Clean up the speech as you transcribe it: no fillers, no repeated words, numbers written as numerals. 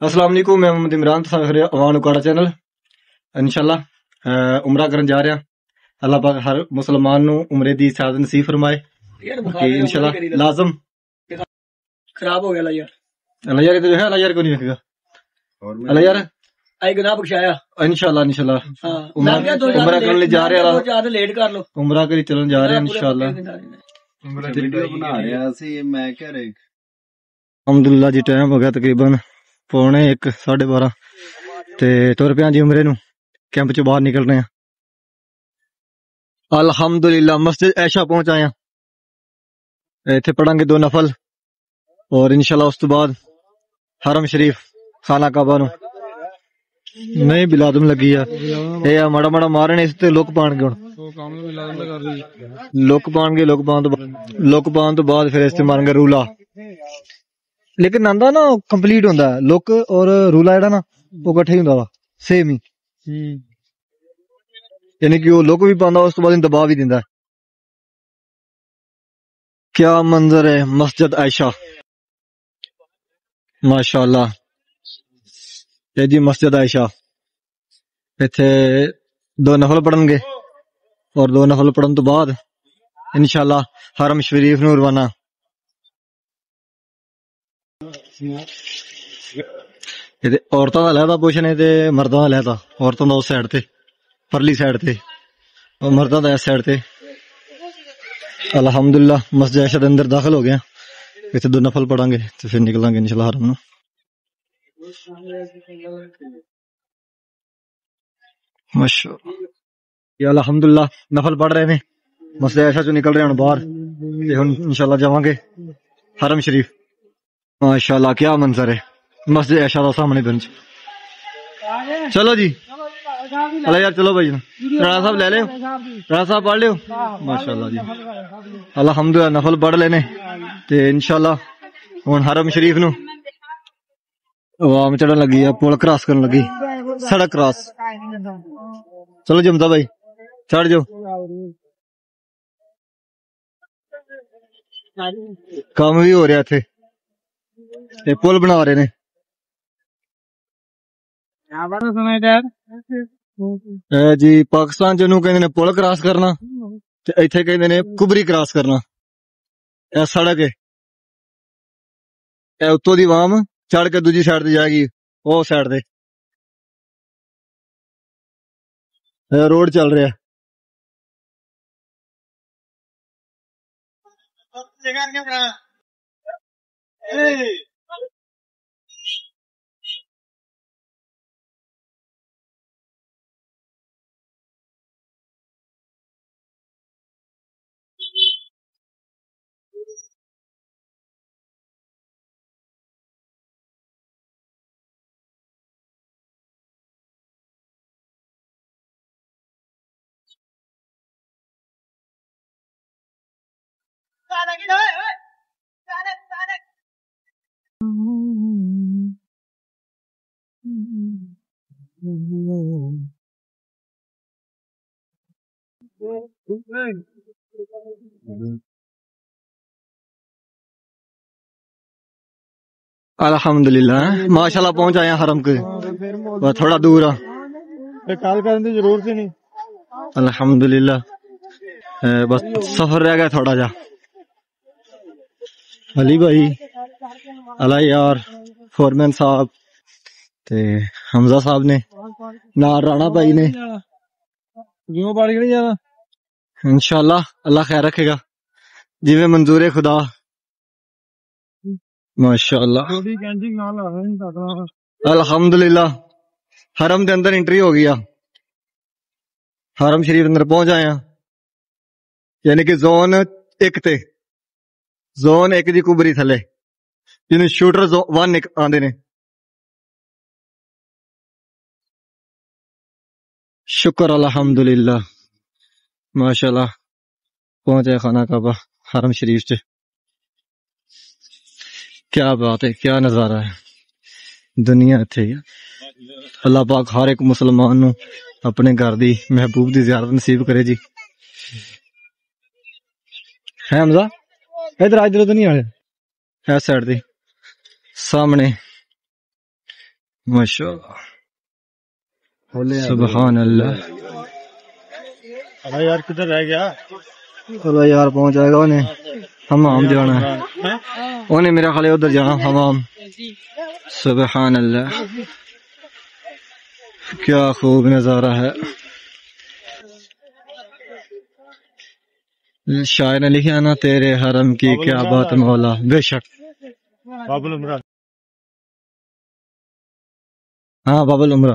السلام علیکم، میں محمد عمران عوان اکاڑا چینل انشاءاللہ عمرہ کرن جا رہا ہاں۔ اللہ پاک ہر مسلمان نو عمرے دی سعادت نصیب فرمائے کہ انشاءاللہ لازم خراب ہو گیا اللہ یار تو جو ہے اللہ یار کو نہیں رکھے گا اللہ یار آئی گناہ بخشایا انشاءاللہ عمرہ کرنے لے جا رہے ہیں، لیٹ کر لو عمرہ کری چلن جا رہے ہیں انشاءاللہ۔ ویڈیو بنا رہا سی میں کہہ رہے الحمدللہ جی ٹائم ہو گیا تقریباً 11:30 تے تر پیا جی عمرے نو کیمپ چ باہر نکل رہے ہیں الحمدللہ۔ مسجد عائشہ پہنچ آیا، ایتھے پڑھاں گے 2 نفل اور انشاءاللہ اس تو بعد حرم شریف خانہ کعبہ نو نہیں بلادم لگی ہے اے ماڑا ماڑا مارنے اس تے لوک پان گے ہن لوک پان گے لوک پان تو بعد پھر اس تے مارن گے رولا، لیکن ناندا نا کمپلیٹ ہوندا ہے لوک اور رولا جڑا نا وہ کٹھے ہی ہوندا وا سیم ہی، یعنی کہ وہ لوک بھی پاندا اس تو بعد دبا بھی دیندا ہے۔ کیا منظر ہے مسجد عائشہ ماشاءاللہ، یہ جی مسجد عائشہ، ایتھے 2 نفل پڑھن گے اور 2 نفل پڑھن تو بعد انشاءاللہ حرم شریف نو روانہ۔ عورتوں کا علیحدہ پوشن ہے تے مردوں کا علیحدہ، عورتوں کا اس سائڈ تے پرلی سائڈ تے اور مردوں کا اس سائڈ تے۔ الحمدللہ مسجد عائشہ دے اندر داخل ہو گیا، ایتھے 2 نفل پڑھاں گے تے پھر نکلاں گے انشاءاللہ حرم نو۔ ماشاءاللہ الحمدللہ نفل پڑھ رہے نے، مسجد عائشہ چوں نکل رہے ہیں باہر تے ہن انشاءاللہ جاواں گے حرم شریف۔ ماشاءاللہ کیا منظر ہے مسجد عائشہ دا سامنے بنچ۔ چلو جی اللہ یار چلو بھائی رانا صاحب لے لے، رانا صاحب پڑھ لیو ماشاءاللہ جی۔ الحمدللہ نفل پڑھ لینے تے انشاءاللہ ہن حرم شریف نو عوام چڑھن لگی ہے، پل کراس کرن لگی، سڑک کراس۔ چلو جی حمزہ بھائی چڑھ جاؤ، کام بھی ہو رہا اتنے، پل بنا رہے نے۔ جی پاکستان جنوں کہندے نے پل کراس کرنا تے ایتھے کہندے نے کبری کراس کرنا۔ اے سڑک ہے، اے اتوں دی عوام چڑھ کے دوجی سائڈ تے جائے گی، او سائڈ تے روڈ چل رہا ہے۔ الحمدللہ ماشاءاللہ پہنچ آیا حرم کے، تھوڑا دور آ کال کرنے کی ضرورت ہی نہیں۔ الحمدللہ بس سفر رہ گیا تھوڑا جا۔ علی بھائی، علی یار، فورمین صاحب تے حمزہ صاحب نے نال رانا بھائی نے، انشاءاللہ اللہ خیر رکھے گا جی میں منظور خدا۔ ماشاءاللہ الحمدللہ حرم دے اندر انٹری ہو گیا، حرم شریف اندر پہنچ آیا، یعنی کہ زون 1 تے زون 1 دی کبری تھلے جنہوں شوٹر 1 آندے نے۔ شکر الحمدللہ ماشاءاللہ پہنچے خانہ کعبہ حرم شریف سے۔ کیا بات ہے، کیا نظارہ ہے دنیا اتھے۔ اللہ پاک ہر ایک مسلمان نو اپنے گھر دی محبوب دی زیارت نصیب کرے جی۔ ہے حمزہ ادھر آج تو نہیں آ رہے ہے سائڈ دے سامنے ماشاء اللہ سبحان اللہ ارے یار کدھر رہ گیا؟ چلو یار پہنچ جائے گا انہیں حمام جانا ہے انہیں میرا خیال ہے ادھر جانا حمام سبحان اللہ کیا خوب نظارہ ہے شاعر نے لکھا نا تیرے حرم کی کیا بات مولا بے شک باب العمرہ ہاں باب العمرہ